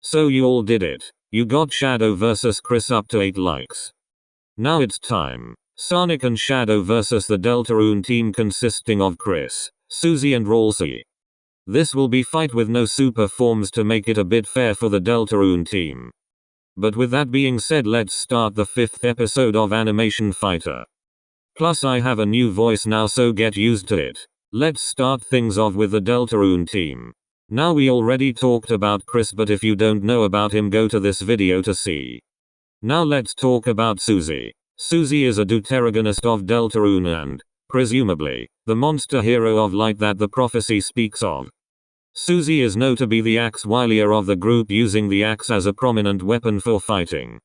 So you all did it. You got Shadow vs Chris up to 8 likes. Now it's time. Sonic and Shadow vs the Deltarune team consisting of Chris, Susie and Ralsei. This will be fight with no super forms to make it a bit fair for the Deltarune team. But with that being said, let's start the 5th episode of Animation Fighter. Plus I have a new voice now, so get used to it. Let's start things off with the Deltarune team. Now we already talked about Chris, but if you don't know about him, go to this video to see. Now let's talk about Susie. Susie is a deuteragonist of Deltarune and, presumably, the monster hero of light that the prophecy speaks of. Susie is known to be the axe wielders of the group, using the axe as a prominent weapon for fighting.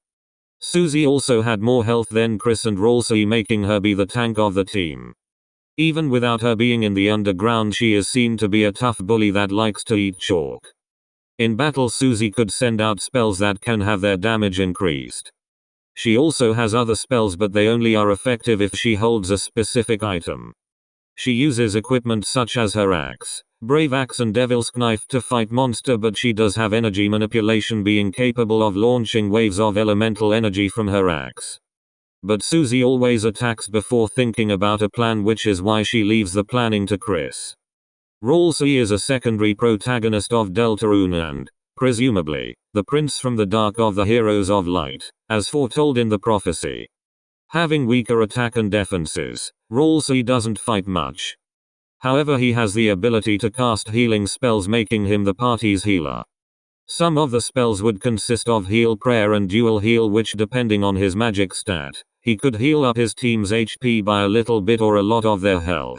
Susie also had more health than Chris and Ralsei, making her be the tank of the team. Even without her being in the underground, she is seen to be a tough bully that likes to eat chalk. In battle, Susie could send out spells that can have their damage increased. She also has other spells, but they only are effective if she holds a specific item. She uses equipment such as her axe, Brave Axe and Devil's Knife to fight monster, but she does have energy manipulation, being capable of launching waves of elemental energy from her axe. But Susie always attacks before thinking about a plan, which is why she leaves the planning to Chris. Ralsei is a secondary protagonist of Deltarune and, presumably, the prince from the dark of the heroes of light, as foretold in the prophecy. Having weaker attack and defenses, Ralsei doesn't fight much. However, he has the ability to cast healing spells, making him the party's healer. Some of the spells would consist of Heal Prayer and Dual Heal, which, depending on his magic stat, he could heal up his team's HP by a little bit or a lot of their health.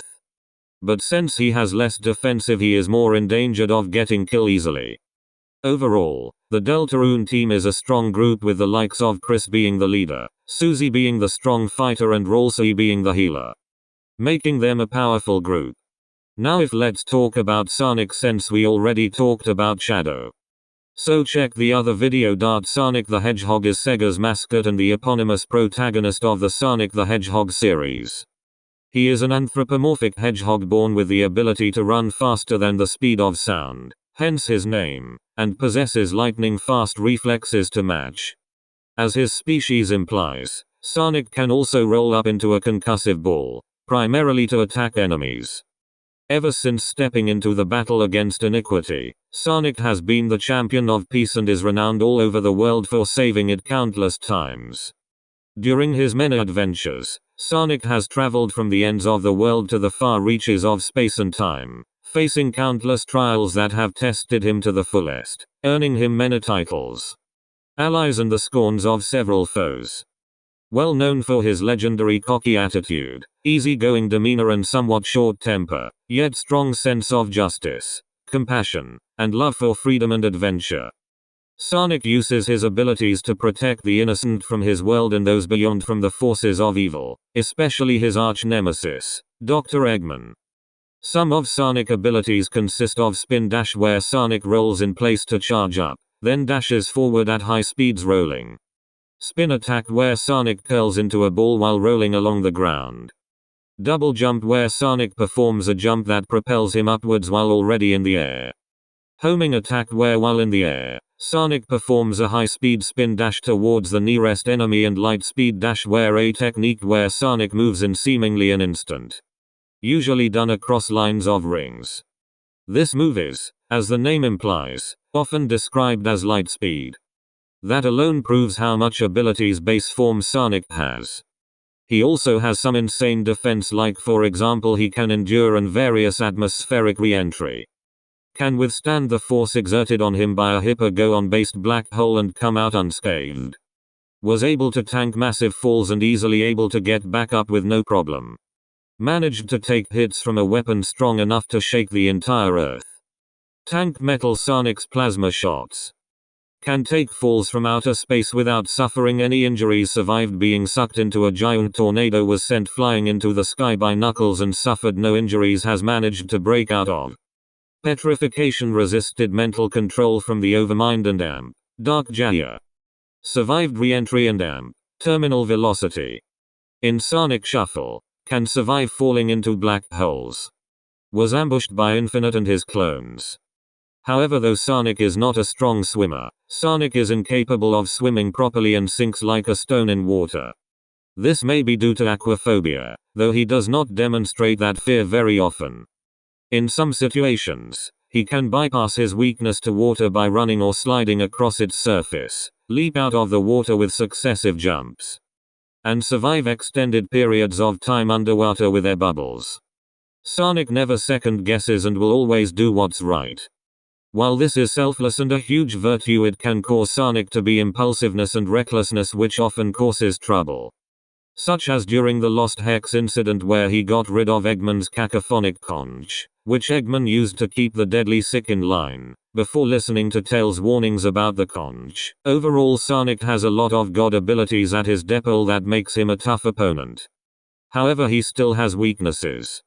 But since he has less defensive, he is more endangered of getting killed easily. Overall, the Deltarune team is a strong group, with the likes of Chris being the leader, Susie being the strong fighter, and Ralsei being the healer, making them a powerful group. Now let's talk about Sonic, since we already talked about Shadow. So check the other video. Sonic the Hedgehog is Sega's mascot and the eponymous protagonist of the Sonic the Hedgehog series. He is an anthropomorphic hedgehog born with the ability to run faster than the speed of sound, hence his name, and possesses lightning-fast reflexes to match. As his species implies, Sonic can also roll up into a concussive ball, primarily to attack enemies. Ever since stepping into the battle against iniquity, Sonic has been the champion of peace and is renowned all over the world for saving it countless times. During his many adventures, Sonic has traveled from the ends of the world to the far reaches of space and time, facing countless trials that have tested him to the fullest, earning him many titles, allies, and the scorns of several foes. Well known for his legendary cocky attitude, easygoing demeanor, and somewhat short temper, yet strong sense of justice, compassion, and love for freedom and adventure. Sonic uses his abilities to protect the innocent from his world and those beyond from the forces of evil, especially his arch-nemesis, Dr. Eggman. Some of Sonic abilities consist of Spin Dash, where Sonic rolls in place to charge up, then dashes forward at high speeds rolling. Spin Attack, where Sonic curls into a ball while rolling along the ground. Double Jump, where Sonic performs a jump that propels him upwards while already in the air. Homing Attack, where while in the air, Sonic performs a high-speed spin dash towards the nearest enemy. And Light Speed Dash, where a technique where Sonic moves in seemingly an instant, usually done across lines of rings. This move is, as the name implies, often described as light speed. That alone proves how much abilities base form Sonic has. He also has some insane defense, like for example he can endure and various atmospheric re-entry. Can withstand the force exerted on him by a Hippogon-based black hole and come out unscathed. Was able to tank massive falls and easily able to get back up with no problem. Managed to take hits from a weapon strong enough to shake the entire Earth. Tanked Metal Sonic's plasma shots. Can take falls from outer space without suffering any injuries. Survived being sucked into a giant tornado. Was sent flying into the sky by Knuckles and suffered no injuries. Has managed to break out of petrification. Resisted mental control from the Overmind and Amp, Dark Jaya. Survived re-entry and Amp, terminal velocity. In Sonic Shuffle, can survive falling into black holes. Was ambushed by Infinite and his clones. However, though Sonic is not a strong swimmer, Sonic is incapable of swimming properly and sinks like a stone in water. This may be due to aquaphobia, though he does not demonstrate that fear very often. In some situations, he can bypass his weakness to water by running or sliding across its surface, leap out of the water with successive jumps, and survive extended periods of time underwater with air bubbles. Sonic never second guesses and will always do what's right. While this is selfless and a huge virtue, it can cause Sonic to be impulsiveness and recklessness, which often causes trouble. Such as during the Lost Hex incident where he got rid of Eggman's cacophonic conch, which Eggman used to keep the deadly sick in line, before listening to Tails' warnings about the conch. Overall, Sonic has a lot of god abilities at his disposal that makes him a tough opponent. However, he still has weaknesses.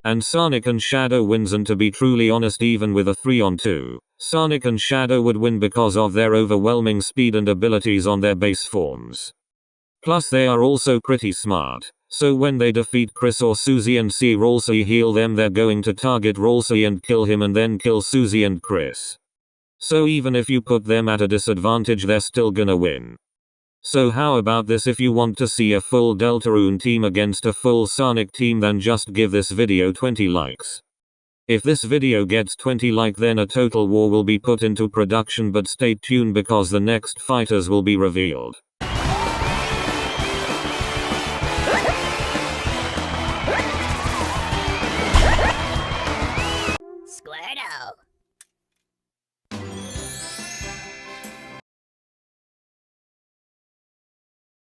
And Sonic and Shadow wins, and to be truly honest, even with a 3-on-2, Sonic and Shadow would win because of their overwhelming speed and abilities on their base forms. Plus they are also pretty smart, so when they defeat Chris or Susie and see Rolsey heal them, they're going to target Rolsey and kill him and then kill Susie and Chris. So even if you put them at a disadvantage, they're still gonna win. So how about this? If you want to see a full Deltarune team against a full Sonic team, then just give this video 20 likes. If this video gets 20 likes, then a total war will be put into production, but stay tuned because the next fighters will be revealed.